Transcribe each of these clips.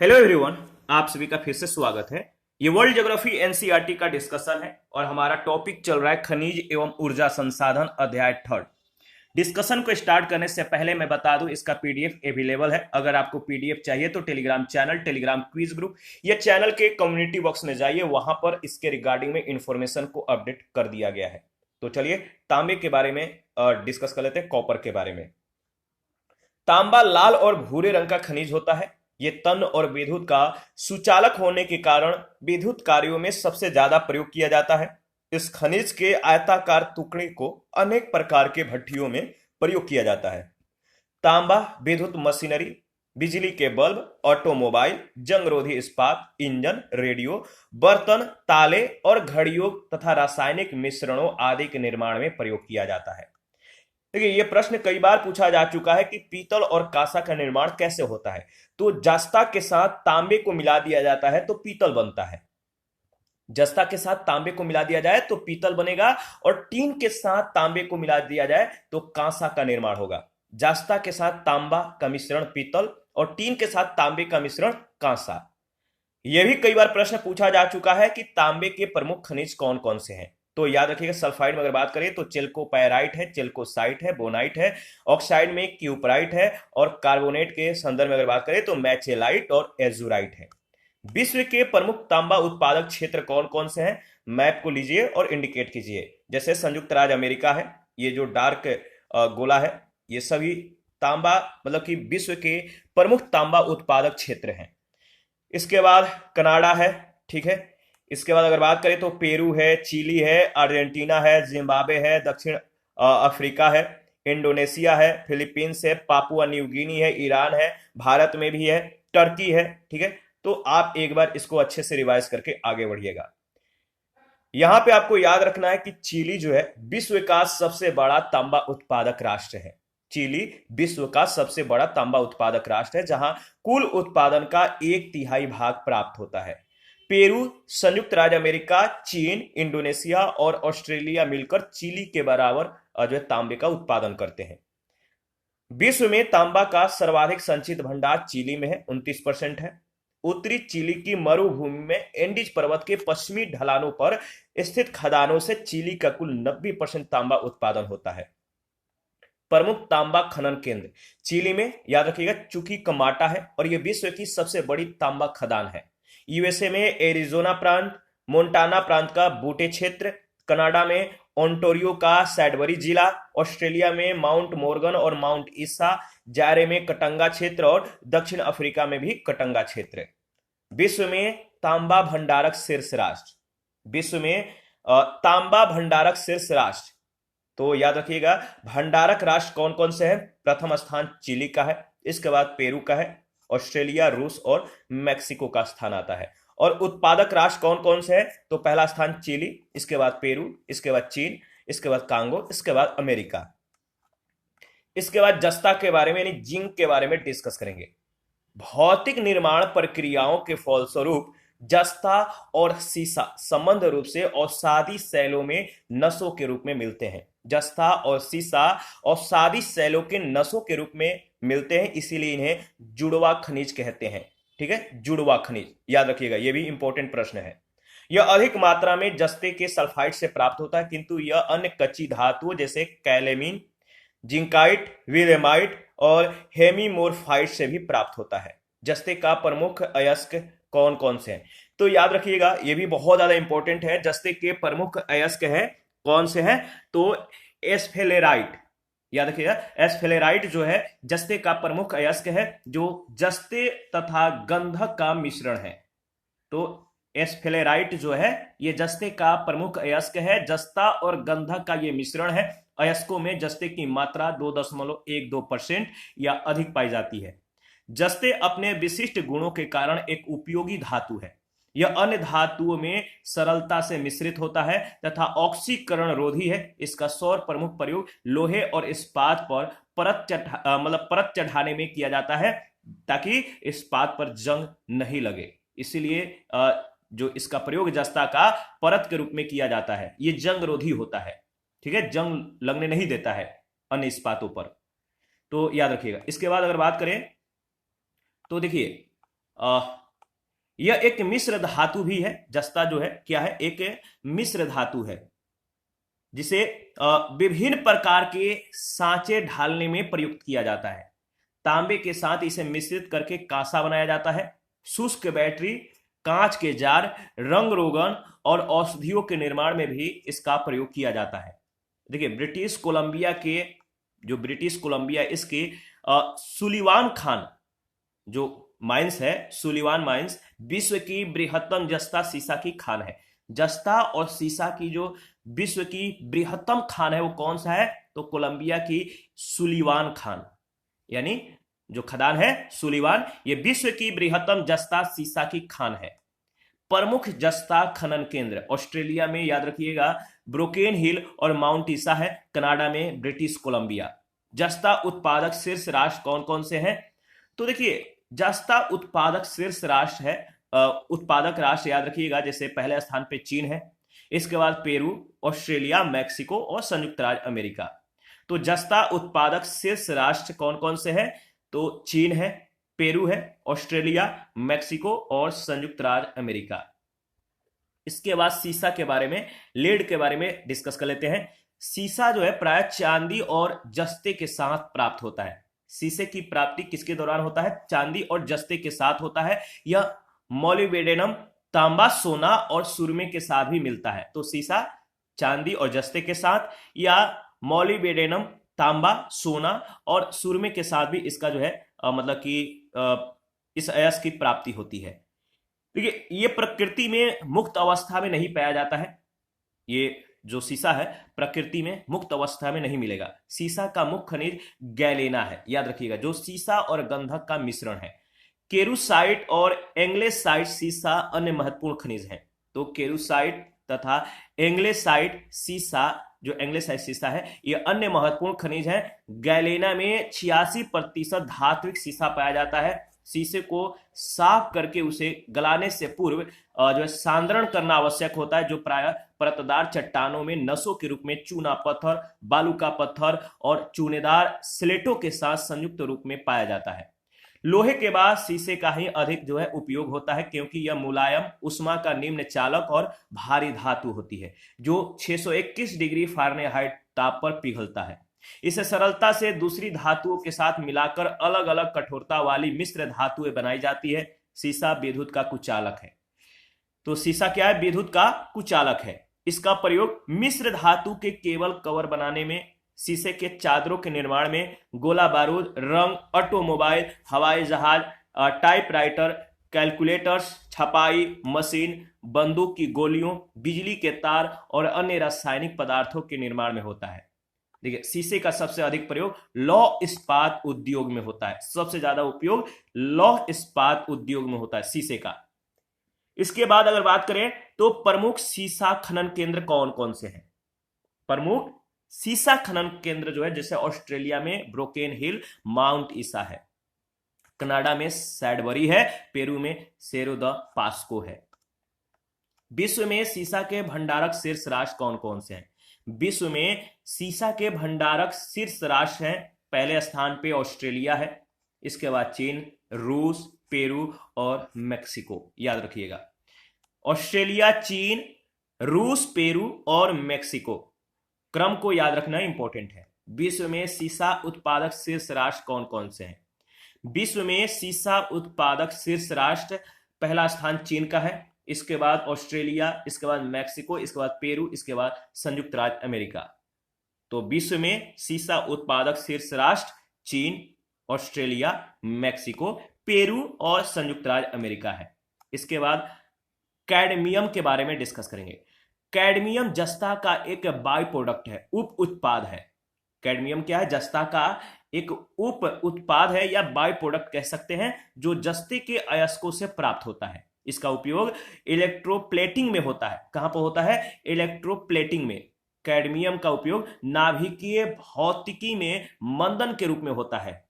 Hello everyone. आप सभी का फिर से स्वागत है। ये वर्ल्ड ज्योग्राफी एनसीईआरटी का डिस्कशन है और हमारा टॉपिक चल रहा है खनिज एवं ऊर्जा संसाधन अध्याय थर्ड। डिस्कशन को स्टार्ट करने से पहले मैं बता दूं, इसका पीडीएफ अवेलेबल है। अगर आपको पीडीएफ चाहिए तो Telegram channel, Telegram quiz group या चैनल के कम्युनिटी बॉक्स में जाइए, वहां पर इसके रिगार्डिंग में इंफॉर्मेशन को अपडेट कर दिया गया है। तो चलिए तांबे के बारे में डिस्कस कर लेते हैं, कॉपर के बारे में। तांबा लाल और भूरे रंग का खनिज होता है। ये तन और विद्युत का सुचालक होने के कारण विद्युत कार्यों में सबसे ज्यादा प्रयोग किया जाता है। इस खनिज के आयताकार टुकड़े को अनेक प्रकार के भट्टियों में प्रयोग किया जाता है। तांबा विद्युत मशीनरी, बिजली के बल्ब, ऑटोमोबाइल, जंगरोधी इस्पात, इंजन, रेडियो, बर्तन, ताले और घड़ियों तथा रासायनिक मिश्रणों आदि के निर्माण में प्रयोग किया जाता है। देखिए, ये प्रश्न कई बार पूछा जा चुका है कि पीतल और कांसा का निर्माण कैसे होता है। तो जस्ता के साथ तांबे को मिला दिया जाता है तो पीतल बनता है। जस्ता के साथ तांबे को मिला दिया जाए तो पीतल बनेगा, और टीन के साथ तांबे को मिला दिया जाए तो कांसा का निर्माण होगा। जस्ता के साथ तांबा का मिश्रण पीतल और टीन के साथ तांबे का मिश्रण कांसा। यह भी कई बार प्रश्न पूछा जा चुका है कि तांबे के प्रमुख खनिज कौन कौन से हैं। तो याद रखिएगा, सल्फाइड में अगर बात करें तो चेल्कोपैराइट है, चेल्कोसाइट है, बोनाइट है। ऑक्साइड में क्यूपराइट है, और कार्बोनेट के संदर्भ में अगर बात करें तो मैचेलाइट और एजुराइट है। विश्व के प्रमुख तांबा उत्पादक क्षेत्र कौन कौन से हैं? मैप को लीजिए और इंडिकेट कीजिए। जैसे संयुक्त राज्य अमेरिका है, ये जो डार्क गोला है, ये सभी तांबा मतलब कि विश्व के प्रमुख तांबा उत्पादक क्षेत्र हैं। इसके बाद कनाडा है, ठीक है। इसके बाद अगर बात करें तो पेरू है, चिली है, अर्जेंटीना है, जिम्बाब्वे है, दक्षिण अफ्रीका है, इंडोनेशिया है, फिलीपींस है, पापुआ न्यू गिनी है, ईरान है, भारत में भी है, टर्की है, ठीक है। तो आप एक बार इसको अच्छे से रिवाइज करके आगे बढ़िएगा। यहां पे आपको याद रखना है कि चिली जो है विश्व का सबसे बड़ा तांबा उत्पादक राष्ट्र है। चिली विश्व का सबसे बड़ा तांबा उत्पादक राष्ट्र है, जहां कुल उत्पादन का 1/3 भाग प्राप्त होता है। पेरू, संयुक्त राज्य अमेरिका, चीन, इंडोनेशिया और ऑस्ट्रेलिया मिलकर चिली के बराबर जो है तांबे का उत्पादन करते हैं। विश्व में तांबा का सर्वाधिक संचित भंडार चिली में है, 29% है। उत्तरी चिली की मरुभूमि में एंडीज पर्वत के पश्चिमी ढलानों पर स्थित खदानों से चिली का कुल 90% तांबा उत्पादन होता है। प्रमुख तांबा खनन केंद्र चिली में याद रखिएगा चुकीकमाटा है, और यह विश्व की सबसे बड़ी तांबा खदान है। यूएसए में एरिजोना प्रांत, मोन्टाना प्रांत का बूटे क्षेत्र, कनाडा में ओंटारियो का सैडबरी जिला, ऑस्ट्रेलिया में माउंट मोर्गन और माउंट ईसा, जारे में कटंगा क्षेत्र, और दक्षिण अफ्रीका में भी कटंगा क्षेत्र। विश्व में तांबा भंडारक शीर्ष राष्ट्र, विश्व में तांबा भंडारक शीर्ष राष्ट्र। तो याद रखिएगा भंडारक राष्ट्र कौन कौन से हैं। प्रथम स्थान चिली का है, इसके बाद पेरू का है, ऑस्ट्रेलिया, रूस और मैक्सिको का स्थान आता है। और उत्पादक राष्ट्र कौन कौन से हैं? तो पहला स्थान चिली, इसके बाद पेरू, इसके बाद चीन, इसके बाद कांगो, इसके बाद अमेरिका। इसके बाद जस्ता के बारे में यानी जिंक के बारे में डिस्कस करेंगे। भौतिक निर्माण प्रक्रियाओं के फलस्वरूप जस्ता और सीसा संबंध रूप से औषधि सेलों में नसों के रूप में मिलते हैं। जस्ता और सीसा औषधि सेलों के नसों के रूप में मिलते हैं, इसीलिए इन्हें जुड़वा खनिज कहते हैं। ठीक है, जुड़वा खनिज याद रखिएगा, यह भी इंपॉर्टेंट प्रश्न है। यह अधिक मात्रा में जस्ते के सल्फाइड से प्राप्त होता है, किंतु यह अन्य कच्ची धातुओं जैसे कैलेमीन, जिंकाइट, विलेमाइट और हेमीमोर्फाइट से भी प्राप्त होता है। जस्ते का प्रमुख अयस्क कौन कौन से हैं? तो याद रखिएगा, यह भी बहुत ज्यादा इंपॉर्टेंट है। जस्ते के प्रमुख अयस्क हैं, कौन से हैं? तो एस्फेलेराइट, याद रखिएगा एस्फेलेराइट जो है जस्ते का प्रमुख अयस्क है, जो जस्ते तथा गंधक का मिश्रण है। तो एस्फेलेराइट जो है ये जस्ते का प्रमुख अयस्क है, जस्ता और गंधक का ये मिश्रण है। अयस्कों में जस्ते की मात्रा 2.12% या अधिक पाई जाती है। जस्ते अपने विशिष्ट गुणों के कारण एक उपयोगी धातु है। यह अन्य धातुओं में सरलता से मिश्रित होता है तथा ऑक्सीकरण रोधी है। इसका सौर प्रमुख प्रयोग लोहे और इस्पात पर परत चढ़ाने में किया जाता है, ताकि इस्पात पर जंग नहीं लगे। इसीलिए जो इसका प्रयोग जस्ता का परत के रूप में किया जाता है, यह जंग रोधी होता है। ठीक है, जंग लगने नहीं देता है अन्य इस्पातों पर, तो याद रखिएगा। इसके बाद अगर बात करें तो देखिए यह एक मिश्र धातु भी है। जस्ता जो है क्या है, एक मिश्र धातु है जिसे विभिन्न प्रकार के सांचे ढालने में प्रयुक्त किया जाता है। तांबे के साथ इसे मिश्रित करके कांसा बनाया जाता है। शुष्क बैटरी, कांच के जार, रंग रोगन और औषधियों के निर्माण में भी इसका प्रयोग किया जाता है। देखिए ब्रिटिश कोलंबिया इसके सुलिवान खान जो माइंस है, सुलिवान माइंस विश्व की बृहत्तम जस्ता सीसा की खान है। जस्ता और सीसा की जो विश्व की बृहत्तम खान है वो कौन सा है, तो कोलंबिया की सुलिवान खान, यानी जो खदान है सुलिवान, ये विश्व की बृहत्तम जस्ता सीसा की खान है। प्रमुख जस्ता खनन केंद्र ऑस्ट्रेलिया में याद रखिएगा ब्रोकेन हिल और माउंट ईसा है। कनाडा में ब्रिटिश कोलंबिया। जस्ता उत्पादक शीर्ष राष्ट्र कौन कौन से हैं, तो देखिए जस्ता उत्पादक शीर्ष राष्ट्र है, उत्पादक राष्ट्र याद रखिएगा, जैसे पहले स्थान पे चीन है, इसके बाद पेरू, ऑस्ट्रेलिया, मैक्सिको और संयुक्त राज्य अमेरिका। तो जस्ता उत्पादक शीर्ष राष्ट्र कौन कौन से हैं, तो चीन है, पेरू है, ऑस्ट्रेलिया, मैक्सिको और संयुक्त राज्य अमेरिका। इसके बाद सीसा के बारे में, लेड के बारे में डिस्कस कर लेते हैं। सीसा जो है प्राय चांदी और जस्ते के साथ प्राप्त होता है। सीसे की प्राप्ति किसके दौरान होता है, चांदी और जस्ते के साथ होता है। यह मोलिब्डेनम, तांबा, सोना और सुरमे के साथ भी मिलता है। तो सीसा चांदी और जस्ते के साथ या मोलिब्डेनम, तांबा, सोना और सुरमे के साथ भी इसका जो है मतलब कि इस अयस्क की प्राप्ति होती है। देखिए ये प्रकृति में मुक्त अवस्था में नहीं पाया जाता है। ये जो सीसा है प्रकृति में मुक्त अवस्था में नहीं मिलेगा। सीसा का मुख्य खनिज गैलेना है, याद रखिएगा, जो सीसा और गंधक का मिश्रण है। केरूसाइट और एंग्लेसाइट सीसा अन्य महत्वपूर्ण खनिज हैं। तो केरूसाइट तथा एंग्लेसाइट सीसा, जो एंग्लेसाइट सीसा है, ये अन्य महत्वपूर्ण खनिज हैं। गैलेना में 86% धात्विक सीसा पाया जाता है। सीसे को साफ करके उसे गलाने से पूर्व जो है सांद्रण करना आवश्यक होता है, जो प्राय परतदार चट्टानों में नसों के रूप में चूना पत्थर, बालू का पत्थर और चूनेदार स्लेटों के साथ संयुक्त रूप में पाया जाता है। लोहे के बाद शीशे का ही अधिक जो है उपयोग होता है, क्योंकि यह मुलायम, उष्मा का निम्न चालक और भारी धातु होती है, जो 621 डिग्री फ़ारेनहाइट ताप पर पिघलता है। इसे सरलता से दूसरी धातुओं के साथ मिलाकर अलग अलग कठोरता वाली मिश्र धातुएं बनाई जाती है। सीसा विद्युत का कुचालक है। तो सीसा क्या है, विद्युत का कुचालक है। इसका प्रयोग मिश्र धातु के केबल कवर बनाने में, शीशे के चादरों के निर्माण में, गोला बारूद, रंग, ऑटोमोबाइल, हवाई जहाज, टाइपराइटर, कैलकुलेटर्स, छपाई मशीन, बंदूक की गोलियों, बिजली के तार और अन्य रासायनिक पदार्थों के निर्माण में होता है। देखिए शीशे का सबसे अधिक प्रयोग लौह इस्पात उद्योग में होता है। सबसे ज्यादा उपयोग लौह इस्पात उद्योग में होता है शीशे का। इसके बाद अगर बात करें तो प्रमुख सीसा खनन केंद्र कौन कौन से हैं। प्रमुख सीसा खनन केंद्र जो है, जैसे ऑस्ट्रेलिया में ब्रोकेन हिल, माउंट ईसा है, कनाडा में सैडबरी है, पेरू में सेरो द पास्को है। विश्व में सीसा के भंडारक शीर्ष राष्ट्र कौन कौन से हैं। विश्व में सीसा के भंडारक शीर्ष राष्ट्र हैं। पहले स्थान पे ऑस्ट्रेलिया है, इसके बाद चीन, रूस, पेरू और मेक्सिको। याद रखिएगा ऑस्ट्रेलिया, चीन, रूस, पेरू और मेक्सिको, क्रम को याद रखना इंपॉर्टेंट है। विश्व में सीसा उत्पादक शीर्ष राष्ट्र कौन कौन से हैं। विश्व में सीसा उत्पादक शीर्ष राष्ट्र, पहला स्थान चीन का है, इसके बाद ऑस्ट्रेलिया, इसके बाद मैक्सिको, इसके बाद पेरू, इसके बाद संयुक्त राज्य अमेरिका। तो विश्व में सीसा उत्पादक शीर्ष राष्ट्र चीन, ऑस्ट्रेलिया, मैक्सिको, पेरू और संयुक्त राज्य अमेरिका है। इसके बाद कैडमियम के बारे में डिस्कस करेंगे। कैडमियम जस्ता का एक बाई प्रोडक्ट है, उप उत्पाद है। कैडमियम क्या है, जस्ता का एक उप उत्पाद है या बाई प्रोडक्ट कह सकते हैं, जो जस्ते के अयस्कों से प्राप्त होता है। इसका उपयोग इलेक्ट्रोप्लेटिंग में होता है। कहां पर होता है, इलेक्ट्रोप्लेटिंग में। कैडमियम का उपयोग नाभिकीय भौतिकी में मंदन के रूप में होता है।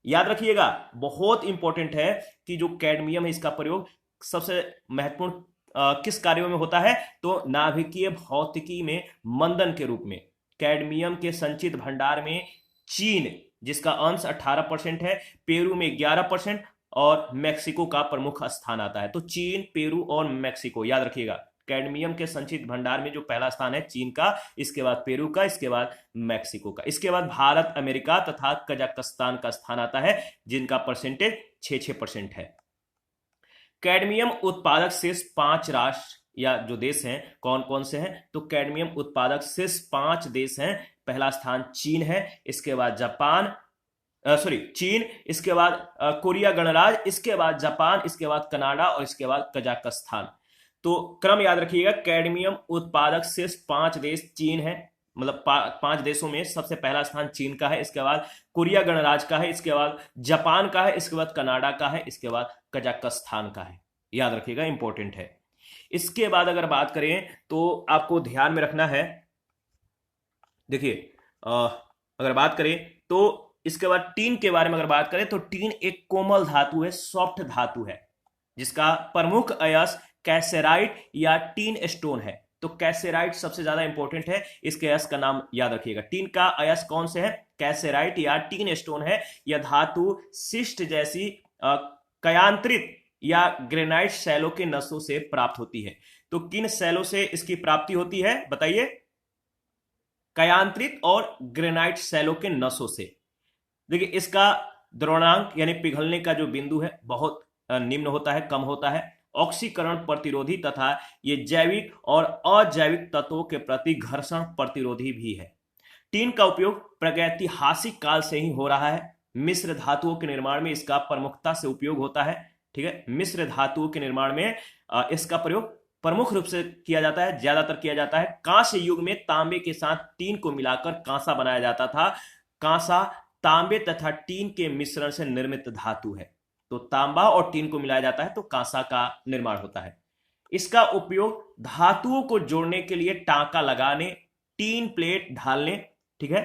याद रखिएगा, बहुत इंपॉर्टेंट है कि जो कैडमियम है इसका प्रयोग सबसे महत्वपूर्ण किस कार्यों में होता है, तो नाभिकीय भौतिकी में मंदन के रूप में। कैडमियम के संचित भंडार में चीन, जिसका अंश 18% है, पेरू में 11%, और मेक्सिको का प्रमुख स्थान आता है। तो चीन, पेरू और मेक्सिको, याद रखिएगा कैडमियम के संचित भंडार में जो पहला स्थान है चीन का, इसके बाद पेरू का, इसके बाद मेक्सिको का, इसके बाद भारत, अमेरिका तथा कजाकिस्तान का स्थान आता है, जिनका परसेंटेज 6% है। कैडमियम उत्पादक शीर्ष 5 राष्ट्र या जो देश हैं कौन कौन से हैं? तो कैडमियम उत्पादक शीर्ष 5 देश हैं। पहला स्थान चीन है, इसके बाद जापान, चीन, इसके बाद कोरिया गणराज्य, इसके बाद जापान, इसके बाद कनाडा और इसके बाद कजाकिस्तान। तो क्रम याद रखिएगा, कैडमियम उत्पादक शीर्ष 5 देश चीन है, मतलब 5 देशों में सबसे पहला स्थान चीन का है, इसके बाद कोरिया गणराज्य का है, इसके बाद जापान का है, इसके बाद कनाडा का है, इसके बाद कजाकिस्तान का है। याद रखिएगा, इंपॉर्टेंट है। इसके बाद अगर बात करें तो आपको ध्यान में रखना है, देखिए अगर बात करें तो इसके बाद टीन के बारे में अगर बात करें तो टीन एक कोमल धातु है, सॉफ्ट धातु है, जिसका प्रमुख अयस्क कैसेराइट या टीन स्टोन है। तो कैसेराइट सबसे ज्यादा इंपॉर्टेंट है, इसके अयस्क का नाम याद रखिएगा। टीन का अयस्क कौन से है? कैसेराइट या टीन स्टोन है। यह धातु शिस्ट जैसी कयांत्रित या ग्रेनाइट शैलों के नसों से प्राप्त होती है। तो किन शैलों से इसकी प्राप्ति होती है बताइए? कयांत्रित और ग्रेनाइट शैलों के नसों से। देखिए इसका द्रवणांक यानी पिघलने का जो बिंदु है बहुत निम्न होता है, कम होता है, ऑक्सीकरण प्रतिरोधी तथा ये जैविक और अजैविक तत्वों के प्रति घर्षण प्रतिरोधी भी है। टीन का उपयोग प्रागैतिहासिक काल से ही हो रहा है। मिश्र धातुओं के निर्माण में इसका प्रमुखता से उपयोग होता है। ठीक है, मिश्र धातुओं के निर्माण में इसका प्रयोग प्रमुख रूप से किया जाता है, ज्यादातर किया जाता है। कांस्य युग में तांबे के साथ टीन को मिलाकर कांसा बनाया जाता था। कांसा तांबे तथा टीन के मिश्रण से निर्मित धातु है। तो तांबा और टीन को मिलाया जाता है तो कांसा का निर्माण होता है। इसका उपयोग धातुओं को जोड़ने के लिए टांका लगाने, टीन प्लेट ढालने, ठीक है,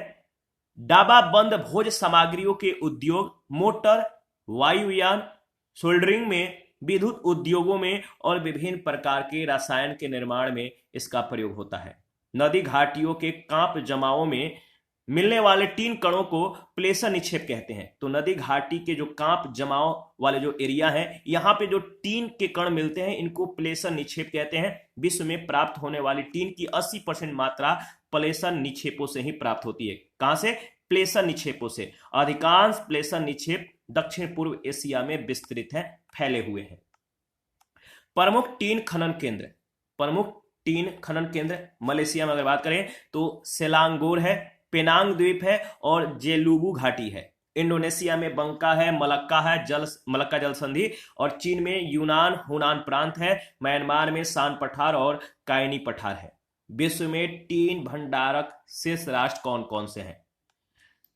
डाबा बंद भोज सामग्रियों के उद्योग, मोटर, वायुयान, सोल्डरिंग में, विद्युत उद्योगों में और विभिन्न प्रकार के रसायन के निर्माण में इसका प्रयोग होता है। नदी घाटियों के कांप जमावों में मिलने वाले टीन कणों को प्लेसर निक्षेप कहते हैं। तो नदी घाटी के जो कांप जमाव वाले जो एरिया है, यहां पे जो टीन के कण मिलते हैं इनको प्लेसर निक्षेप कहते हैं। विश्व में प्राप्त होने वाली टीन की 80% मात्रा प्लेसर निक्षेपों से ही प्राप्त होती है। कहां से? प्लेसर निक्षेपों से। अधिकांश प्लेसर निक्षेप दक्षिण पूर्व एशिया में विस्तृत हैं, फैले हुए हैं। प्रमुख टीन खनन केंद्र, प्रमुख टीन खनन केंद्र मलेशिया में अगर बात करें तो सेलांगोर है, पेनांग द्वीप है और जेलुबू घाटी है। इंडोनेशिया में बंका है, मलक्का है, मलक्का जल संधि, और चीन में यूनान हुनान प्रांत है। म्यांमार में सान पठार और काइनी पठार है। विश्व में टीन भंडारक शीर्ष राष्ट्र कौन कौन से हैं?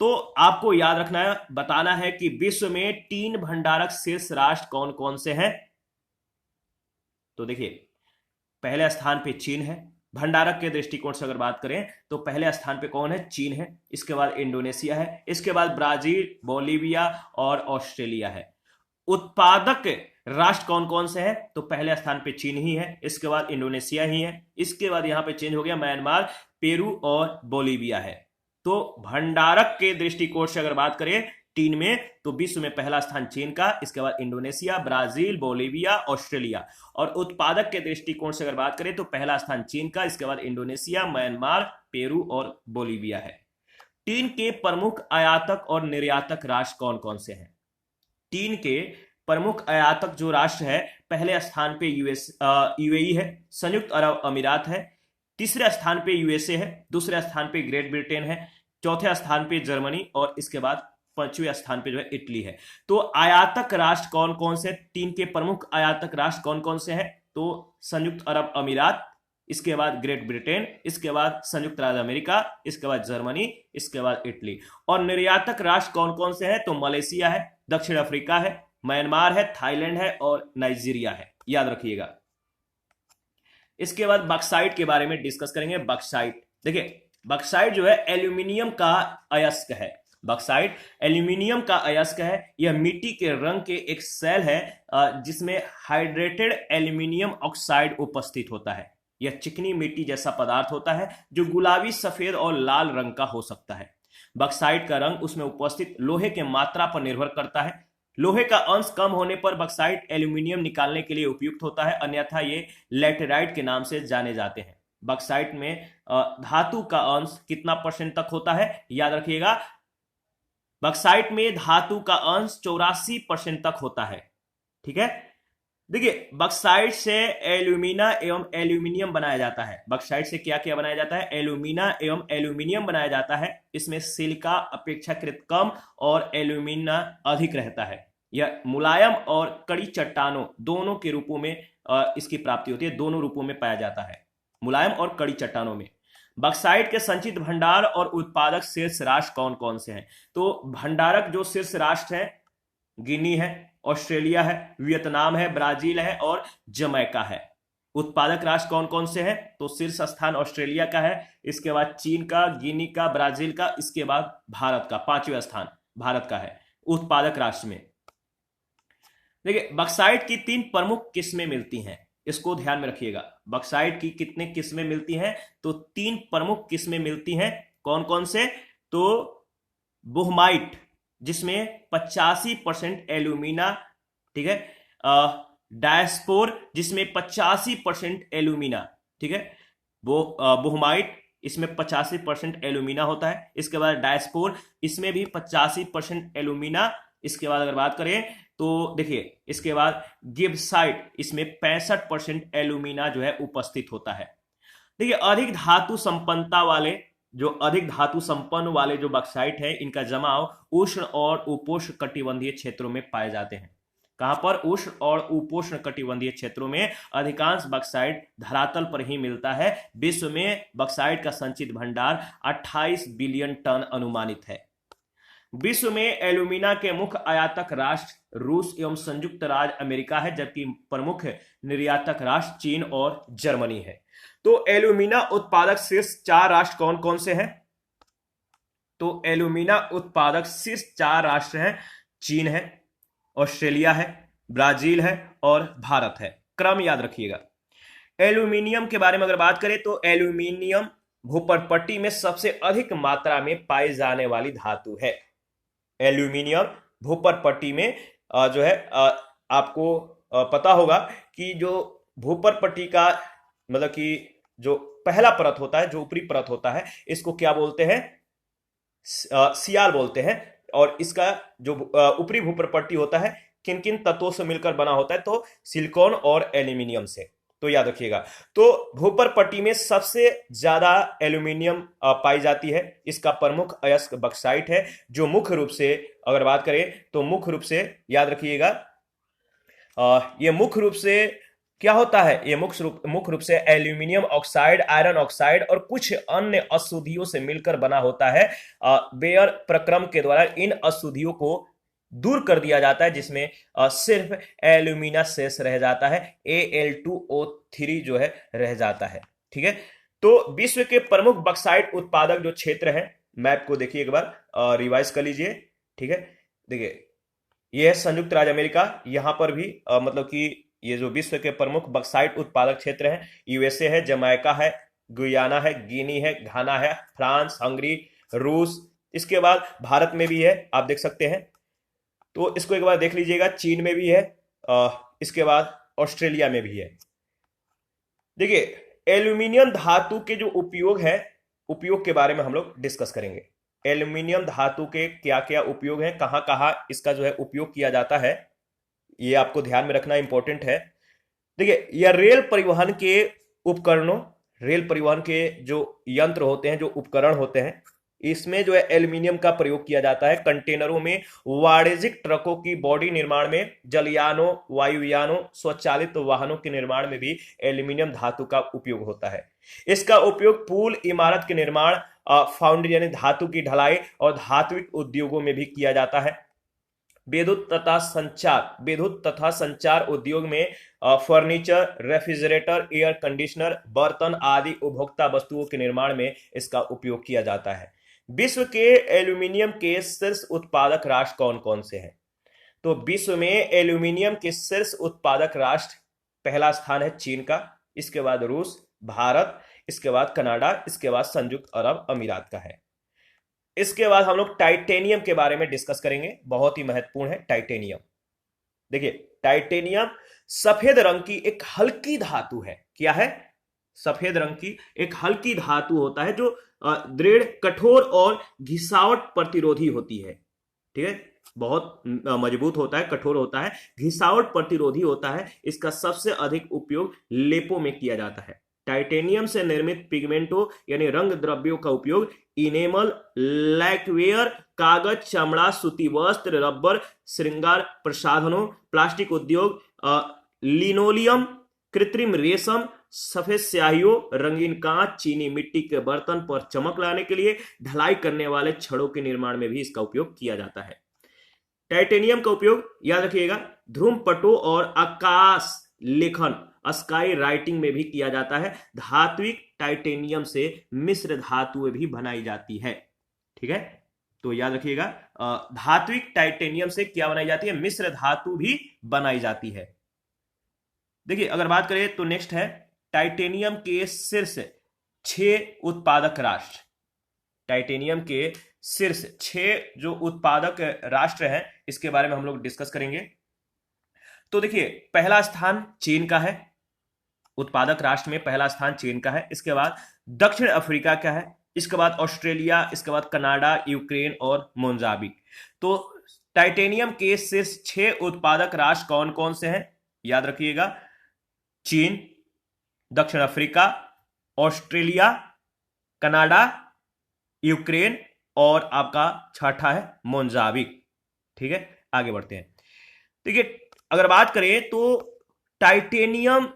तो आपको याद रखना है, बताना है कि विश्व में टीन भंडारक शीर्ष राष्ट्र कौन कौन से हैं। तो देखिए पहले स्थान पे चीन है। भंडारक के दृष्टिकोण से अगर बात करें तो पहले स्थान पे कौन है? चीन है। इसके बाद इंडोनेशिया है, इसके बाद ब्राजील, बोलीविया और ऑस्ट्रेलिया है। उत्पादक राष्ट्र कौन कौन से हैं? तो पहले स्थान पे चीन ही है, इसके बाद इंडोनेशिया ही है, इसके बाद यहां पे चेंज हो गया, म्यांमार, पेरू और बोलीविया है। तो भंडारक के दृष्टिकोण से अगर बात करें टीन में तो विश्व में पहला स्थान चीन का, इसके बाद इंडोनेशिया, ब्राजील, बोलीविया, ऑस्ट्रेलिया। और उत्पादक के दृष्टिकोण से अगर बात करें तो पहला स्थान चीन का, इसके बाद इंडोनेशिया, म्यांमार, पेरू और बोलीविया है। टीन के प्रमुख आयातक और निर्यातक राष्ट्र कौन कौन से हैं? टीन के प्रमुख आयातक जो राष्ट्र है, पहले स्थान पे यूएई है, संयुक्त अरब अमीरात है, तीसरे स्थान पे यूएसए है, दूसरे स्थान पे ग्रेट ब्रिटेन है, चौथे स्थान पे जर्मनी और इसके बाद 5वें स्थान पे जो है इटली है। तो आयातक राष्ट्र कौन कौन से? टीन के प्रमुख आयातक राष्ट्र कौन कौन से हैं? तो संयुक्त अरब अमीरात, इसके बाद ग्रेट ब्रिटेन, इसके बाद संयुक्त राज्य अमेरिका, इसके बाद जर्मनी, इसके बाद इटली। और निर्यातक राष्ट्र कौन कौन से हैं? तो मलेशिया है, दक्षिण अफ्रीका है, म्यांमार है, थाईलैंड है और नाइजीरिया है। याद रखिएगा। इसके बाद बक्साइट के बारे में डिस्कस करेंगे। बक्साइट, देखिए बक्साइट जो है एल्यूमिनियम का अयस्क है। बक्साइट एल्यूमिनियम का अयस्क है। यह मिट्टी के रंग के एक सेल है जिसमें हाइड्रेटेड एल्यूमिनियम ऑक्साइड उपस्थित होता है। यह चिकनी मिट्टी जैसा पदार्थ होता है जो गुलाबी, सफेद और लाल रंग का हो सकता है। बक्साइट का रंग उसमें उपस्थित लोहे के मात्रा पर निर्भर करता है। लोहे का अंश कम होने पर बक्साइट एल्यूमिनियम निकालने के लिए उपयुक्त होता है, अन्यथा ये लैटेराइट के नाम से जाने जाते हैं। बक्साइट में धातु का अंश कितना परसेंट तक होता है, याद रखिएगा, बक्साइट में धातु का अंश 84% तक होता है। ठीक है, देखिए बक्साइट से एल्यूमिना एवं एल्यूमिनियम बनाया जाता है। बक्साइट से क्या क्या बनाया जाता है, एल्यूमिना एवं एल्यूमिनियम बनाया जाता है। इसमें सिलिका अपेक्षाकृत कम और एल्यूमिना अधिक रहता है। यह मुलायम और कड़ी चट्टानों दोनों के रूपों में इसकी प्राप्ति होती है, दोनों रूपों में पाया जाता है, मुलायम और कड़ी चट्टानों में। बक्साइट के संचित भंडार और उत्पादक शीर्ष राष्ट्र कौन कौन से हैं? तो भंडारक जो शीर्ष राष्ट्र है, गिनी है, ऑस्ट्रेलिया है, वियतनाम है, ब्राजील है और जमैका है। उत्पादक राष्ट्र कौन कौन से हैं? तो शीर्ष स्थान ऑस्ट्रेलिया का है, इसके बाद चीन का, गिनी का, ब्राजील का, इसके बाद भारत का, पांचवें स्थान भारत का है उत्पादक राष्ट्र में। देखिए बक्साइट की 3 प्रमुख किस्में मिलती हैं, इसको ध्यान में रखिएगा। बक्साइट की कितने किस्में मिलती हैं? तो 3 प्रमुख किस्में मिलती हैं। कौन कौन से? तो बोहमाइट जिसमें 85% एल्यूमिना, ठीक है, डायस्पोर जिसमें 85% एल्यूमिना, ठीक है, वो बोहमाइट इसमें 85% एल्यूमिना होता है। इसके बाद डायस्पोर, इसमें भी 85% एल्यूमिना। इसके बाद अगर बात करें तो देखिए इसके बाद गिब्साइट, इसमें 65% एल्यूमिना जो है उपस्थित होता है। देखिए अधिक धातु संपन्नता वाले जो बक्साइट है, इनका जमाव उष्ण और उपोष्ण कटिबंधीय क्षेत्रों में पाए जाते हैं। कहां पर? उष्ण और उपोष्ण कटिबंधीय क्षेत्रों में अधिकांश बक्साइट धरातल पर ही मिलता है। विश्व में बक्साइट का संचित भंडार 28 बिलियन टन अनुमानित है। विश्व में एल्यूमिना के मुख्य आयातक राष्ट्र रूस एवं संयुक्त राज्य अमेरिका है, जबकि प्रमुख निर्यातक राष्ट्र चीन और जर्मनी है। तो एल्यूमिना उत्पादक शीर्ष 4 राष्ट्र कौन कौन से हैं? तो एल्यूमिना उत्पादक शीर्ष 4 राष्ट्र हैं, चीन है, ऑस्ट्रेलिया है, ब्राजील है और भारत है। क्रम याद रखिएगा। एल्यूमिनियम के बारे में अगर बात करें तो एल्यूमिनियम भूपर्पट्टी में सबसे अधिक मात्रा में पाई जाने वाली धातु है। एल्यूमिनियम भूपर्पट्टी में जो है आपको पता होगा कि जो भूपर्पट्टी का मतलब कि जो पहला परत होता है, जो ऊपरी परत होता है, इसको क्या बोलते हैं? सियाल बोलते हैं। और इसका जो ऊपरी भूपर्पट्टी होता है किन किन तत्वों से मिलकर बना होता है? तो सिलिकॉन और एल्यूमिनियम से। तो याद रखिएगा। तो भूपर्पट्टी में सबसे ज्यादा एल्यूमिनियम पाई जाती है। इसका प्रमुख अयस्क बक्साइट है, जो मुख्य रूप से अगर बात करें तो मुख्य रूप से याद रखिएगा, ये मुख्य रूप से क्या होता है? ये मुख्य रूप से एल्यूमिनियम ऑक्साइड, आयरन ऑक्साइड और कुछ अन्य अशुद्धियों से मिलकर बना होता है। बेयर प्रक्रम के द्वारा इन अशुद्धियों को दूर कर दिया जाता है, जिसमें सिर्फ एल्यूमिना शेष रह जाता है, Al2O3 जो है रह जाता है। ठीक है, तो विश्व के प्रमुख बक्साइट उत्पादक जो क्षेत्र है, मैप को देखिए एक बार, रिवाइज कर लीजिए। ठीक है, देखिए ये है संयुक्त राज्य अमेरिका। यहां पर भी मतलब कि ये जो विश्व के प्रमुख बक्साइट उत्पादक क्षेत्र हैं, यूएसए है, जमैका है, गुयाना है, गिनी है, घाना है, फ्रांस, हंगरी, रूस। इसके बाद भारत में भी है, आप देख सकते हैं। तो इसको एक बार देख लीजिएगा, चीन में भी है, इसके बाद ऑस्ट्रेलिया में भी है। देखिए एल्यूमिनियम धातु के जो उपयोग के बारे में हम लोग डिस्कस करेंगे। एल्यूमिनियम धातु के क्या क्या उपयोग हैं, कहां कहां इसका जो है उपयोग किया जाता है, ये आपको ध्यान में रखना इंपॉर्टेंट है। देखिए यह रेल परिवहन के जो यंत्र होते हैं, जो उपकरण होते हैं, इसमें जो है एल्यूमिनियम का प्रयोग किया जाता है। कंटेनरों में, वाणिज्यिक ट्रकों की बॉडी निर्माण में, जलयानों, वायुयानों, स्वचालित वाहनों के निर्माण में भी एल्यूमिनियम धातु का उपयोग होता है। इसका उपयोग पुल, इमारत के निर्माण, फाउंड्री यानी धातु की ढलाई और धात्विक उद्योगों में भी किया जाता है। विद्युत तथा संचार उद्योग में फर्नीचर, रेफ्रिजरेटर, एयर कंडीशनर, बर्तन आदि उपभोक्ता वस्तुओं के निर्माण में इसका उपयोग किया जाता है। विश्व के एल्यूमिनियम के शीर्ष उत्पादक राष्ट्र कौन कौन से हैं? तो विश्व में एल्यूमिनियम के शीर्ष उत्पादक राष्ट्र, पहला स्थान है चीन का, इसके बाद रूस, भारत, इसके बाद कनाडा, इसके बाद संयुक्त अरब अमीरात का है। इसके बाद हम लोग टाइटेनियम के बारे में डिस्कस करेंगे, बहुत ही महत्वपूर्ण है टाइटेनियम। देखिए टाइटेनियम सफेद रंग की एक हल्की धातु है। क्या है? सफेद रंग की एक हल्की धातु होता है जो दृढ़, कठोर और घिसावट प्रतिरोधी होती है। ठीक है, बहुत मजबूत होता है, कठोर होता है, घिसावट प्रतिरोधी होता है। इसका सबसे अधिक उपयोग लेपों में किया जाता है। टाइटेनियम से निर्मित पिगमेंटों यानी रंग द्रव्यों का उपयोग इनेमल, लैकवेयर, कागज, चमड़ा, सूती वस्त्र, रबर, श्रृंगार प्रसाधनों, प्लास्टिक उद्योग, लिनोलियम, कृत्रिम रेशम, सफेद स्याहियों, रंगीन कांच, चीनी मिट्टी के बर्तन पर चमक लाने के लिए, ढलाई करने वाले छड़ों के निर्माण में भी इसका उपयोग किया जाता है। टाइटेनियम का उपयोग याद रखिएगा ध्रुव पटों और आकाश लेखन, स्काई राइटिंग में भी किया जाता है। धात्विक टाइटेनियम से मिश्र धातुएं भी बनाई जाती है। ठीक है, तो याद रखिएगा धात्विक टाइटेनियम से क्या बनाई जाती है? मिश्र धातु भी बनाई जाती है। देखिए अगर बात करें तो नेक्स्ट है टाइटेनियम के शीर्ष 6 उत्पादक राष्ट्र। टाइटेनियम के शीर्ष 6 जो उत्पादक राष्ट्र हैं इसके बारे में हम लोग डिस्कस करेंगे। तो देखिए पहला स्थान चीन का है, उत्पादक राष्ट्र में पहला स्थान चीन का है। इसके बाद दक्षिण अफ्रीका का है, इसके बाद ऑस्ट्रेलिया, इसके बाद कनाडा, यूक्रेन और मोजाम्बिक। तो टाइटेनियम के शीर्ष 6 उत्पादक राष्ट्र कौन कौन से हैं? याद रखिएगा चीन, दक्षिण अफ्रीका, ऑस्ट्रेलिया, कनाडा, यूक्रेन और आपका छठा है मोजाम्बिक। ठीक है, आगे बढ़ते हैं। देखिए अगर बात करें तो टाइटेनियम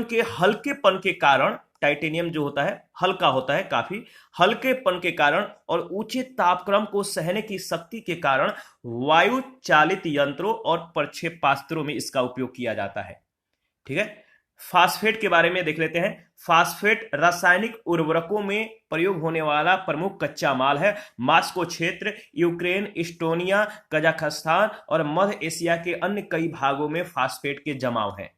के हल्केपन के कारण, टाइटेनियम जो होता है हल्का होता है, काफी हल्केपन के कारण और ऊंचे तापक्रम को सहने की शक्ति के कारण वायु चालित यंत्रों और प्रक्षेपास्त्रों में इसका उपयोग किया जाता है। ठीक है, फास्फेट के बारे में देख लेते हैं। फास्फेट रासायनिक उर्वरकों में प्रयोग होने वाला प्रमुख कच्चा माल है। मास्को क्षेत्र, यूक्रेन, इस्टोनिया, कजाकिस्तान और मध्य एशिया के अन्य कई भागों में फास्फेट के जमाव हैं।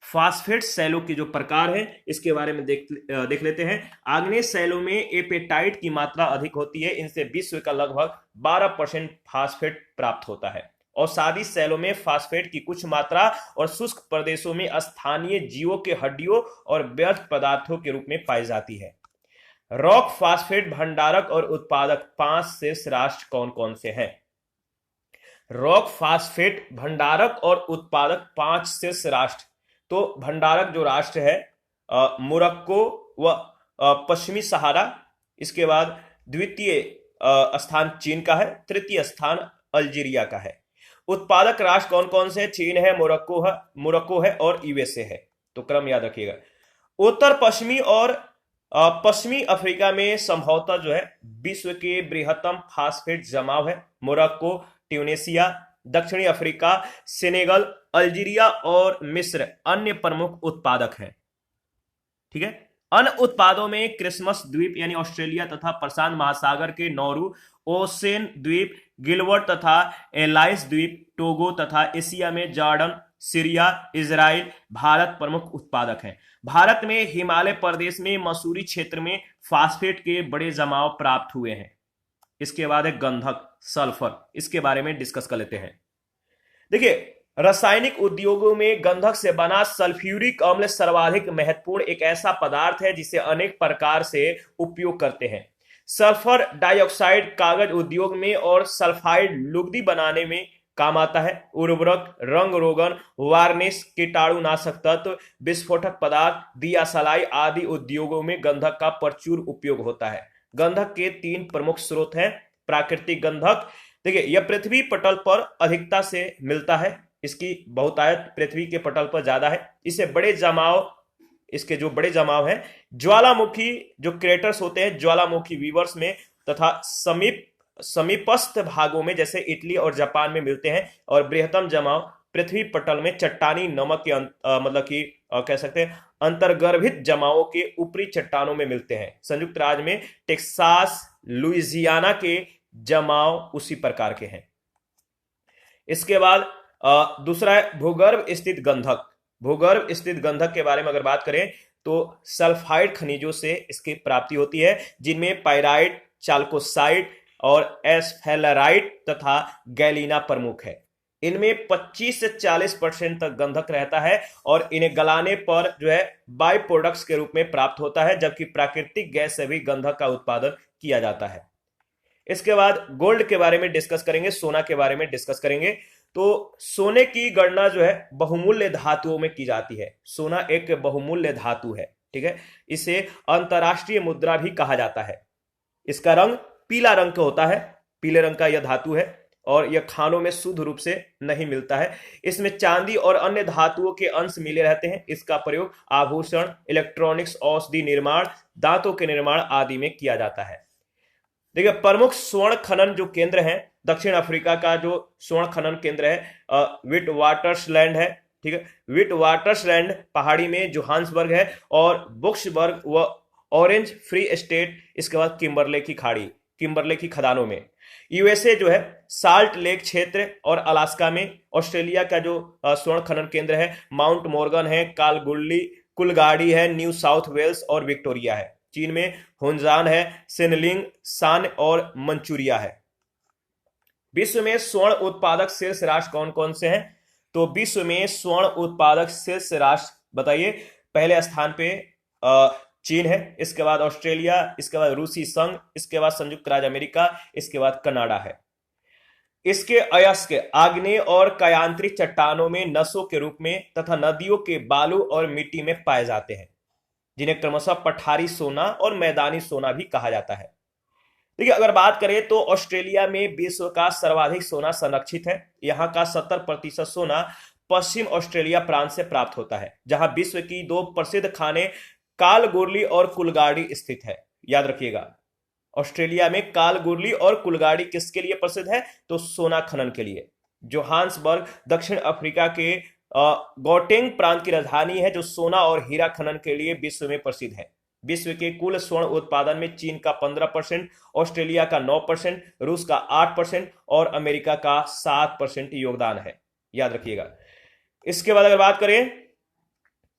फास्फेट शैलों के जो प्रकार है इसके बारे में देख लेते हैं। आग्नेय शैलों में एपेटाइट की मात्रा अधिक होती है, इनसे विश्व का लगभग 12% फास्फेट प्राप्त होता है। और सादी शैलों में फास्फेट की कुछ मात्रा और शुष्क प्रदेशों में स्थानीय जीवों के हड्डियों और व्यर्थ पदार्थों के रूप में पाई जाती है। रॉक फास्फेट भंडारक और उत्पादक 5 शीर्ष राष्ट्र कौन कौन से हैं? रॉक फास्फेट भंडारक और उत्पादक 5 शीर्ष राष्ट्र, तो भंडारक जो राष्ट्र है मोरक्को व पश्चिमी सहारा, इसके बाद द्वितीय स्थान चीन का है, तृतीय स्थान अल्जीरिया का है। उत्पादक राष्ट्र कौन कौन से? चीन है, मोरक्को है और यूएसए है। तो क्रम याद रखिएगा। उत्तर पश्चिमी और पश्चिमी अफ्रीका में संभवतः जो है विश्व के बृहत्तम फास्फेट जमाव है। मोरक्को, ट्यूनीसिया, दक्षिणी अफ्रीका, सेनेगल, अल्जीरिया और मिस्र अन्य प्रमुख उत्पादक हैं। ठीक है, अन्य उत्पादों में क्रिसमस द्वीप यानी ऑस्ट्रेलिया तथा प्रशांत महासागर के नौरू, ओसेन द्वीप, गिलबर्ट तथा एलाइस द्वीप, टोगो तथा एशिया में जॉर्डन, सीरिया, इजराइल, भारत प्रमुख उत्पादक हैं। भारत में हिमालय प्रदेश में मसूरी क्षेत्र में फास्फेट के बड़े जमाव प्राप्त हुए हैं। इसके बाद है गंधक, सल्फर, इसके बारे में डिस्कस कर लेते हैं। देखिए रासायनिक उद्योगों में गंधक से बना सल्फ्यूरिक अम्ल सर्वाधिक महत्वपूर्ण एक ऐसा पदार्थ है जिसे अनेक प्रकार से उपयोग करते हैं। सल्फर डाइऑक्साइड कागज उद्योग में और सल्फाइड लुगदी बनाने में काम आता है। उर्वरक, रंग रोगन, वार्निश, कीटाणुनाशक तत्व, विस्फोटक पदार्थ, दिया सलाई आदि उद्योगों में गंधक का प्रचुर उपयोग होता है। गंधक के 3 प्रमुख स्रोत हैं। प्राकृतिक गंधक, देखिए यह पृथ्वी पटल पर अधिकता से मिलता है, इसकी बहुतायत पृथ्वी के पटल पर ज्यादा है। इसके जो बड़े जमाव हैं ज्वालामुखी जो क्रेटर्स होते हैं, ज्वालामुखी वीवर्स में तथा समीपस्थ भागों में जैसे इटली और जापान में मिलते हैं। और बृहत्तम जमाव पृथ्वी पटल में चट्टानी नमक के मतलब कि कह सकते हैं अंतर्गर्भित जमावों के ऊपरी चट्टानों में मिलते हैं। संयुक्त राज्य में टेक्सास, लुइजियाना के जमाव उसी प्रकार के हैं। इसके बाद दूसरा है भूगर्भ स्थित गंधक। भूगर्भ स्थित गंधक के बारे में अगर बात करें तो सल्फाइड खनिजों से इसकी प्राप्ति होती है, जिनमें पाइराइट, चाल्कोसाइट और एस्फेलराइट तथा गैलिना प्रमुख है। इनमें 25 से 40% तक गंधक रहता है और इन्हें गलाने पर जो है बाई प्रोडक्ट्स के रूप में प्राप्त होता है, जबकि प्राकृतिक गैस से भी गंधक का उत्पादन किया जाता है। इसके बाद गोल्ड के बारे में डिस्कस करेंगे, सोना के बारे में डिस्कस करेंगे। तो सोने की गणना जो है बहुमूल्य धातुओं में की जाती है। सोना एक बहुमूल्य धातु है, ठीक है। इसे अंतरराष्ट्रीय मुद्रा भी कहा जाता है। इसका रंग पीला रंग का होता है, पीले रंग का यह धातु है और यह खानों में शुद्ध रूप से नहीं मिलता है। इसमें चांदी और अन्य धातुओं के अंश मिले रहते हैं। इसका प्रयोग आभूषण, इलेक्ट्रॉनिक्स, औषधि निर्माण, दांतों के निर्माण आदि में किया जाता है। देखिए, प्रमुख स्वर्ण खनन जो केंद्र हैं, दक्षिण अफ्रीका का जो स्वर्ण खनन केंद्र है विटवाटरसलैंड है, ठीक है। विटवाटरसलैंड पहाड़ी में जोहान्सबर्ग है और बुक्सबर्ग व ऑरेंज फ्री स्टेट, इसके बाद किम्बरले की खदानों में। यूएसए जो है साल्ट लेक क्षेत्र और अलास्का में। ऑस्ट्रेलिया का जो स्वर्ण खनन केंद्र है माउंट मॉर्गन है, कुलगाड़ी है, न्यू साउथ वेल्स और विक्टोरिया है। चीन में हुनजान है, सिनलिंग, सान और मंचूरिया है। विश्व में स्वर्ण उत्पादक शीर्ष राष्ट्र कौन कौन से हैं? तो विश्व में स्वर्ण उत्पादक शीर्ष राष्ट्र बताइए। पहले स्थान पे चीन है, इसके बाद ऑस्ट्रेलिया, इसके बाद रूसी संघ, इसके बाद संयुक्त राज्य अमेरिका, इसके बाद कनाडा है। इसके अयस्क आग्नेय और कायांतरिक चट्टानों में नसों के रूप में तथा नदियों के बालू और मिट्टी में पाए जाते हैं, जिन्हें क्रमशः पठारी सोना और मैदानी सोना भी कहा जाता है। देखिए, अगर बात करें तो ऑस्ट्रेलिया में विश्व का सर्वाधिक सोना संरक्षित है। यहाँ का 70% सोना पश्चिम ऑस्ट्रेलिया प्रांत से प्राप्त होता है, जहां विश्व की दो प्रसिद्ध खानें कालगोरली और कुलगाड़ी स्थित है। याद रखिएगा, ऑस्ट्रेलिया में कालगोरली और कुलगाड़ी किसके लिए प्रसिद्ध है? तो सोना खनन के लिए। जोहान्सबर्ग दक्षिण अफ्रीका के गौटेंग प्रांत की राजधानी है, जो सोना और हीरा खनन के लिए विश्व में प्रसिद्ध है। विश्व के कुल स्वर्ण उत्पादन में चीन का 15%, ऑस्ट्रेलिया का 9%, रूस का 8% और अमेरिका का 7% योगदान है। याद रखिएगा। इसके बाद अगर बात करें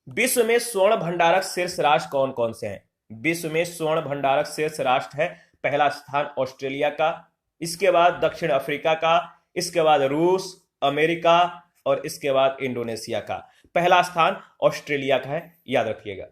विश्व में स्वर्ण भंडारक शीर्ष राष्ट्र कौन कौन से हैं? विश्व में स्वर्ण भंडारक शीर्ष राष्ट्र है, पहला स्थान ऑस्ट्रेलिया का, इसके बाद दक्षिण अफ्रीका का, इसके बाद रूस, अमेरिका और इसके बाद इंडोनेशिया का। पहला स्थान ऑस्ट्रेलिया का है, याद रखिएगा।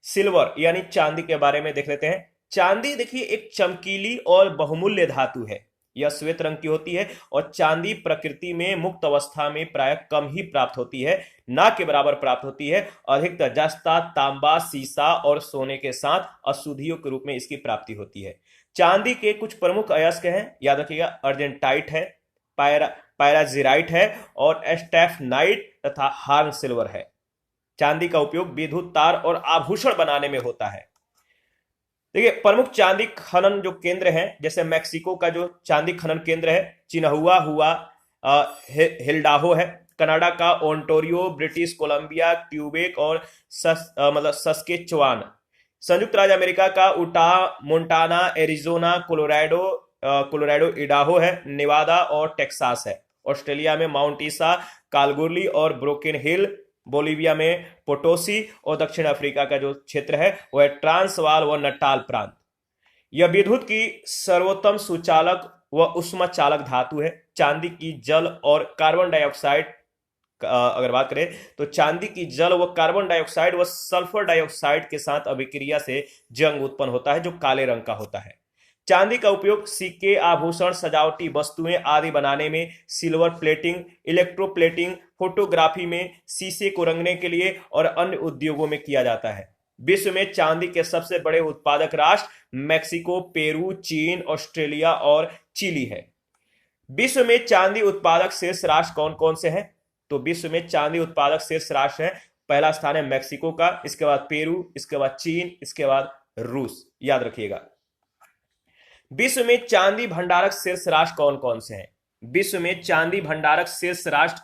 सिल्वर यानी चांदी के बारे में देख लेते हैं। चांदी देखिए एक चमकीली और बहुमूल्य धातु है। यह श्वेत रंग की होती है और चांदी प्रकृति में मुक्त अवस्था में प्राय कम ही प्राप्त होती है, ना के बराबर प्राप्त होती है। अधिकतर जस्ता, तांबा, सीसा और सोने के साथ अशुद्धियों के रूप में इसकी प्राप्ति होती है। चांदी के कुछ प्रमुख अयस्क हैं, याद रखिएगा। अर्जेंटाइट है, पायराजिराइट है और स्टेफनाइट तथा हार्न सिल्वर है। चांदी का उपयोग विद्युत तार और आभूषण बनाने में होता है। देखिए, प्रमुख चांदी खनन जो केंद्र हैं, जैसे मैक्सिको का जो चांदी खनन केंद्र है चिन्हुआ हिल्डाहो है। कनाडा का ओंटारियो, ब्रिटिश कोलंबिया, क्यूबेक और सस्केचुआन। संयुक्त राज्य अमेरिका का Utah, Montana, Arizona, Colorado Idaho है। नेवादा और टेक्सास है। ऑस्ट्रेलिया में माउंट ईसा, कालगोरली और ब्रोकेन हिल। बोलीविया में पोटोसी और दक्षिण अफ्रीका का जो क्षेत्र है वह ट्रांसवाल व नटाल प्रांत। यह विद्युत की सर्वोत्तम सुचालक व उष्मा चालक धातु है। चांदी की जल और कार्बन डाइऑक्साइड अगर बात करें तो चांदी की जल व कार्बन डाइऑक्साइड व सल्फर डाइऑक्साइड के साथ अभिक्रिया से जंग उत्पन्न होता है, जो काले रंग का होता है। चांदी का उपयोग सिक्के, आभूषण, सजावटी वस्तुएं आदि बनाने में, सिल्वर प्लेटिंग, इलेक्ट्रोप्लेटिंग, फोटोग्राफी में, शीशे को रंगने के लिए और अन्य उद्योगों में किया जाता है। विश्व में चांदी के सबसे बड़े उत्पादक राष्ट्र मैक्सिको, पेरू, चीन, ऑस्ट्रेलिया और चिली है। विश्व में चांदी उत्पादक शीर्ष राष्ट्र कौन कौन से हैं? तो विश्व में चांदी उत्पादक शीर्ष राष्ट्र है, पहला स्थान है मैक्सिको का, इसके बाद पेरू, इसके बाद चीन, इसके बाद रूस। याद रखिएगा। विश्व में चांदी भंडारक शीर्ष राष्ट्र कौन कौन से हैं? विश्व में चांदी भंडारक शीर्ष राष्ट्र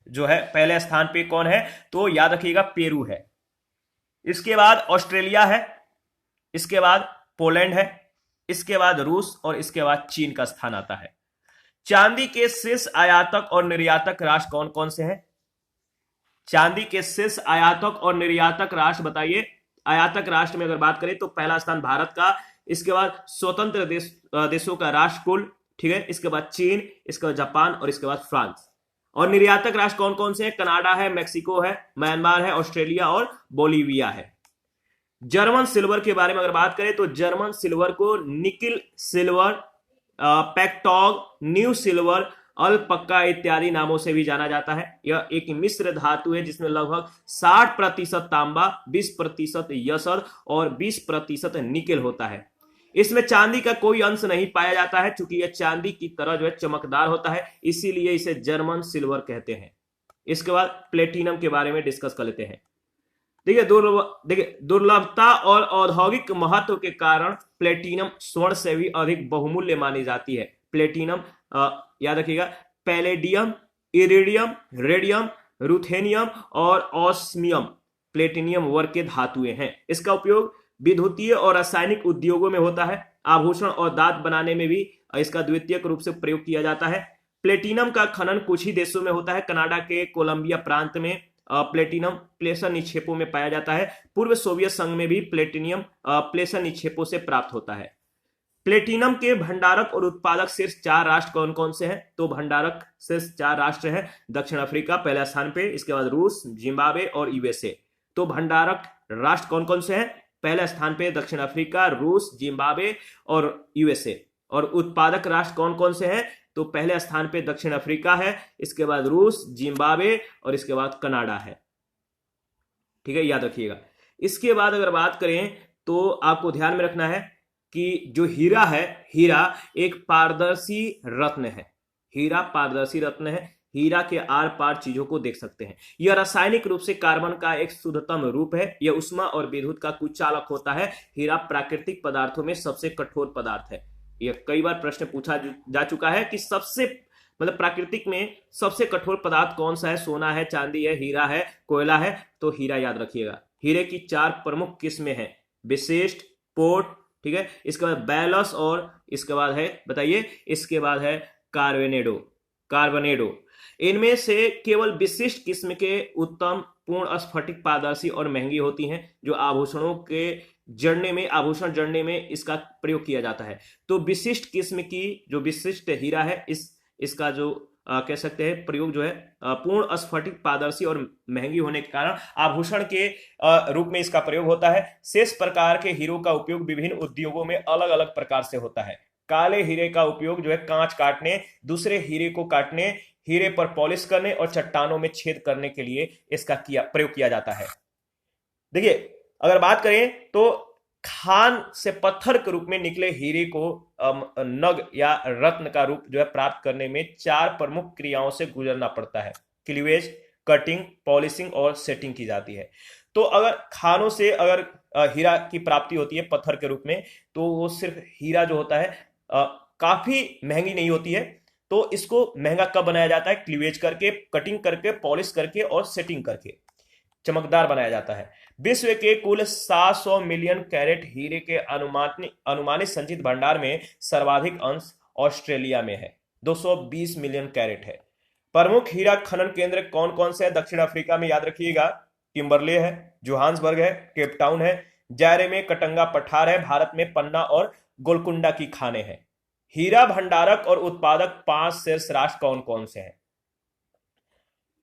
जो है पहले स्थान पे कौन है? तो याद रखिएगा पेरू है, इसके बाद ऑस्ट्रेलिया है, इसके बाद पोलैंड है, इसके बाद रूस और इसके बाद चीन का स्थान आता है। चांदी के शीर्ष आयातक और निर्यातक राष्ट्र कौन कौन से हैं? चांदी के शीर्ष आयातक और निर्यातक राष्ट्र बताइए। आयातक राष्ट्र में अगर बात करें तो पहला स्थान भारत का, इसके बाद स्वतंत्र देशों का राष्ट्र कुल, ठीक है, इसके बाद चीन, इसके बाद जापान और इसके बाद फ्रांस। और निर्यातक राष्ट्र कौन कौन से हैं? कनाडा है, मैक्सिको है, म्यांमार है, ऑस्ट्रेलिया और बोलीविया है। जर्मन सिल्वर के बारे में अगर बात करें तो जर्मन सिल्वर को निकिल सिल्वर, पैक्टॉग, न्यू सिल्वर, अल्पक्का इत्यादि नामों से भी जाना जाता है। यह एक मिश्र धातु है जिसमें लगभग 60% तांबा, 20% यसर और 20% निकेल होता है। इसमें चांदी का कोई अंश नहीं पाया जाता है, चूंकि यह चांदी की तरह जो है चमकदार होता है, इसीलिए इसे जर्मन सिल्वर कहते हैं। इसके बाद प्लेटिनम के बारे में डिस्कस कर लेते हैं। देखिए दुर्लभता और औद्योगिक महत्व के कारण प्लेटिनम स्वर्ण से भी अधिक बहुमूल्य मानी जाती है। प्लेटिनम याद रखिएगा, पैलेडियम, इरिडियम, रेडियम, रुथेनियम और ऑस्मियम प्लेटिनियम वर्ग के धातुएं हैं। इसका उपयोग विद्युतीय और रासायनिक उद्योगों में होता है। आभूषण और दांत बनाने में भी इसका द्वितीयक रूप से प्रयोग किया जाता है। प्लेटिनम का खनन कुछ ही देशों में होता है। कनाडा के कोलंबिया प्रांत में प्लेटिनम प्लेसर निक्षेपों में पाया जाता है। पूर्व सोवियत संघ में भी प्लेटिनियम प्लेसर निक्षेपों से प्राप्त होता है। प्लेटिनम के भंडारक और उत्पादक शीर्ष 4 राष्ट्र कौन कौन से हैं? तो भंडारक शीर्ष 4 राष्ट्र हैं। दक्षिण अफ्रीका पहले स्थान पे, इसके बाद रूस, जिम्बाब्वे और यूएसए। तो भंडारक राष्ट्र कौन कौन से हैं? पहले स्थान पे दक्षिण अफ्रीका, रूस, जिम्बाब्वे और यूएसए। और उत्पादक राष्ट्र कौन कौन से हैं? तो पहले स्थान पे दक्षिण अफ्रीका है, इसके बाद रूस, जिम्बाब्वे और इसके बाद कनाडा है। ठीक है, याद रखिएगा। इसके बाद अगर बात करें तो आपको ध्यान में रखना है कि जो हीरा है, हीरा एक पारदर्शी रत्न है। हीरा पारदर्शी रत्न है। हीरा के आर पार चीजों को देख सकते हैं। यह रासायनिक रूप से कार्बन का एक शुद्धतम रूप है। यह उष्मा और विद्युत का कुचालक होता है। हीरा प्राकृतिक पदार्थों में सबसे कठोर पदार्थ है। यह कई बार प्रश्न पूछा जा चुका है कि सबसे प्राकृतिक में सबसे कठोर पदार्थ कौन सा है? सोना है, चांदी है, हीरा है, कोयला है। तो हीरा याद रखिएगा। हीरे की 4 प्रमुख किस्में हैं, विशिष्ट, पोर्ट, ठीक है, इसके बाद बैलस और इसके बाद है, बताइए, इसके बाद है कार्बोनेडो। इनमें से केवल विशिष्ट किस्म के उत्तम पूर्ण स्फटिक पारदर्शी और महंगी होती हैं, जो आभूषण जड़ने में इसका प्रयोग किया जाता है। तो विशिष्ट किस्म की जो विशिष्ट हीरा है, इसका जो कह सकते हैं प्रयोग जो है पूर्ण स्फटिक पारदर्शी और महंगी होने के कारण आभूषण के रूप में इसका प्रयोग होता है। शेष प्रकार के हीरों का उपयोग विभिन्न उद्योगों में अलग अलग प्रकार से होता है। काले हीरे का उपयोग जो है कांच काटने, दूसरे हीरे को काटने, हीरे पर पॉलिश करने और चट्टानों में छेद करने के लिए इसका प्रयोग किया जाता है। देखिए, अगर बात करें तो खान से पत्थर के रूप में निकले हीरे को नग या रत्न का रूप जो है प्राप्त करने में 4 प्रमुख क्रियाओं से गुजरना पड़ता है। क्लीवेज, कटिंग, पॉलिशिंग और सेटिंग की जाती है। तो अगर खानों से अगर हीरा की प्राप्ति होती है पत्थर के रूप में, तो वो सिर्फ हीरा जो होता है काफी महंगी नहीं होती है। तो इसको महंगा कब बनाया जाता है? क्लीवेज करके, कटिंग करके, पॉलिश करके और सेटिंग करके चमकदार बनाया जाता है। विश्व के कुल 700 मिलियन कैरेट हीरे के अनुमानित संचित भंडार में सर्वाधिक अंश ऑस्ट्रेलिया में है, 220 मिलियन कैरेट है। प्रमुख हीरा खनन केंद्र कौन कौन से हैं? दक्षिण अफ्रीका में याद रखिएगा, किम्बरले है, जोहान्सबर्ग है, केप टाउन है, जायरे में कटंगा पठार है, भारत में पन्ना और गोलकुंडा की खाने हैं। हीरा भंडारक और उत्पादक 5 शीर्ष राष्ट्र कौन कौन से हैं?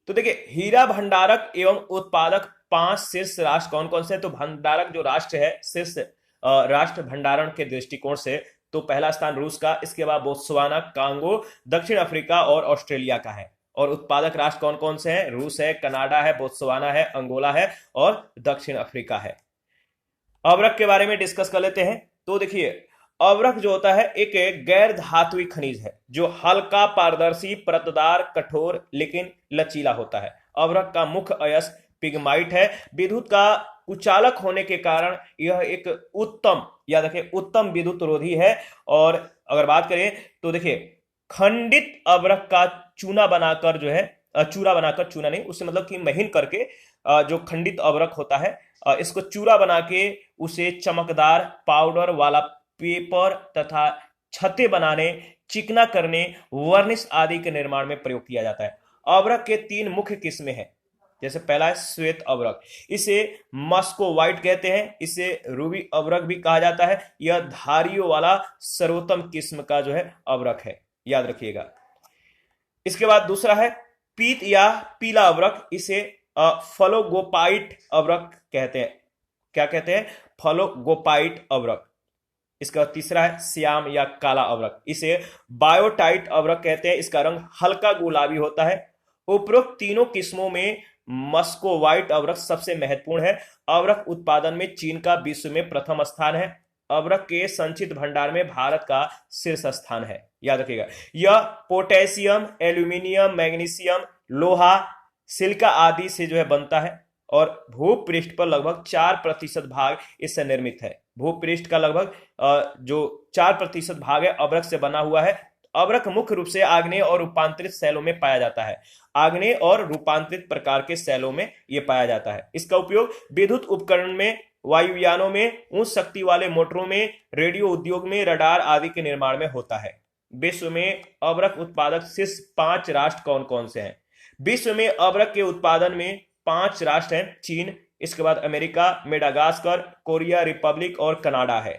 तो देखिए, हीरा भंडारक एवं उत्पादक 5 शीर्ष राष्ट्र कौन कौन से हैं? तो भंडारक जो राष्ट्र है, शीर्ष राष्ट्र भंडारण के दृष्टिकोण से, तो पहला स्थान रूस का, इसके बाद बोत्सवाना, कांगो, दक्षिण अफ्रीका और ऑस्ट्रेलिया का है। और उत्पादक राष्ट्र कौन कौन से हैं? रूस है, कनाडा है, बोत्सवाना है, अंगोला है और दक्षिण अफ्रीका है। अवरक के बारे में डिस्कस कर लेते हैं। तो देखिए, अवरक जो होता है एक गैर धात्विक खनिज है जो हल्का, पारदर्शी, परतदार, कठोर लेकिन लचीला होता है। अवरक का मुख्य अयस्क पिगमाइट है। विद्युत का कुचालक होने के कारण यह एक उत्तम, याद रखें, उत्तम विद्युत रोधी है। और अगर बात करें तो देखिए, खंडित अवरक का चूना बनाकर जो है, चूरा बनाकर, चूना नहीं, उससे मतलब कि महीन करके जो खंडित अवरक होता है, इसको चूरा बना के उसे चमकदार पाउडर वाला पेपर तथा छतें बनाने, चिकना करने, वर्निश आदि के निर्माण में प्रयोग किया जाता है। अवरक के 3 मुख्य किस्में हैं। जैसे पहला है श्वेत अवरक, इसे मस्को व्हाइट कहते हैं, इसे रूबी अवरक भी कहा जाता है। यह धारियों वाला सर्वोत्तम किस्म का जो है अवरक है, याद रखिएगा। इसके बाद दूसरा है पीत या पीला अवरक, इसे फलोगोपाइट अवरक कहते हैं। क्या कहते हैं? फलोगोपाइट अवरक। इसका तीसरा है श्याम या काला अवरक, इसे बायोटाइट अवरक कहते हैं। इसका रंग हल्का गुलाबी होता है। उपरोक्त तीनों किस्मों में मस्को व्हाइट अवरक सबसे महत्वपूर्ण है। अवरक उत्पादन में चीन का विश्व में प्रथम स्थान है। अवरक के संचित भंडार में भारत का शीर्ष स्थान है, याद रखिएगा। यह पोटेशियम, एल्यूमिनियम, मैग्नीशियम, लोहा, सिलिका आदि से जो है बनता है और भूपृष्ठ पर लगभग 4% भाग इससे निर्मित है। भूपृष्ठ का लगभग जो 4% भाग है अवरक से बना हुआ है। अवरक मुख्य रूप से आग्नेय और रूपांतरित शैलों में पाया जाता है। आग्नेय और रूपांतरित प्रकार के शैलों में यह पाया जाता है। इसका उपयोग विद्युत उपकरण में, वायुयानों में, उच्च शक्ति वाले मोटरों में, रेडियो उद्योग में, रडार आदि के निर्माण में होता है। विश्व में अवरक उत्पादक शीर्ष 5 राष्ट्र कौन कौन से हैं? विश्व में अवरक के उत्पादन में 5 राष्ट्र हैं। चीन, इसके बाद अमेरिका, मेडागास्कर, कोरिया रिपब्लिक और कनाडा है।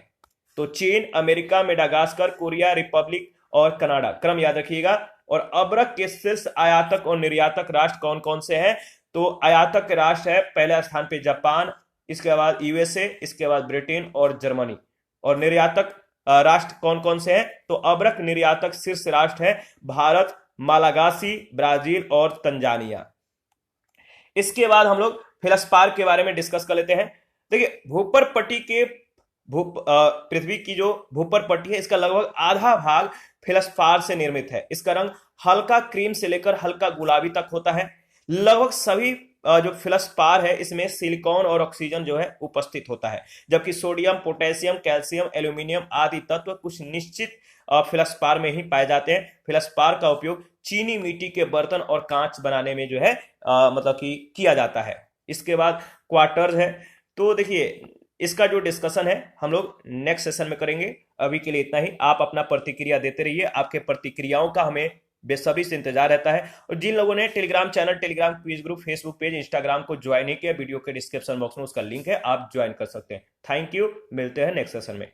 तो चीन, अमेरिका, मेडागास्कर, कोरिया रिपब्लिक और कनाडा, क्रम याद रखिएगा। और अवरक के शीर्ष आयातक और निर्यातक राष्ट्र कौन कौन से हैं? तो आयातक राष्ट्र है पहले स्थान पे जापान, इसके बाद यूएसए, इसके बाद ब्रिटेन और जर्मनी। और निर्यातक राष्ट्र कौन कौन से हैं? तो अवरक निर्यातक शीर्ष राष्ट्र है भारत, मालागासी, ब्राजील और तंजानिया। इसके बाद हम लोग फेलस्पार के बारे में डिस्कस कर लेते हैं। देखिए, भूपर पट्टी के पृथ्वी की जो भूपर पट्टी है, इसका लगभग आधा भाग फेलस्पार से निर्मित है। इसका रंग हल्का क्रीम से लेकर हल्का गुलाबी तक होता है। लगभग सभी जो फेलस्पार है इसमें सिलिकॉन और ऑक्सीजन जो है उपस्थित होता है, जबकि सोडियम, पोटेशियम, कैल्शियम, एल्यूमिनियम आदि तत्व कुछ निश्चित फेलस्पार में ही पाए जाते हैं। फेलस्पार का उपयोग चीनी मिट्टी के बर्तन और कांच बनाने में जो है मतलब कि किया जाता है। इसके बाद क्वार्टर्स है। तो देखिए, इसका जो डिस्कशन है हम लोग नेक्स्ट सेशन में करेंगे। अभी के लिए इतना ही। आप अपना प्रतिक्रिया देते रहिए, आपके प्रतिक्रियाओं का हमें बेसब्री से इंतजार रहता है। और जिन लोगों ने Telegram channel, Telegram quiz group, Facebook page, Instagram को ज्वाइन नहीं किया, वीडियो के डिस्क्रिप्शन बॉक्स में उसका लिंक है, आप ज्वाइन कर सकते हैं। थैंक यू, मिलते हैं नेक्स्ट सेशन में।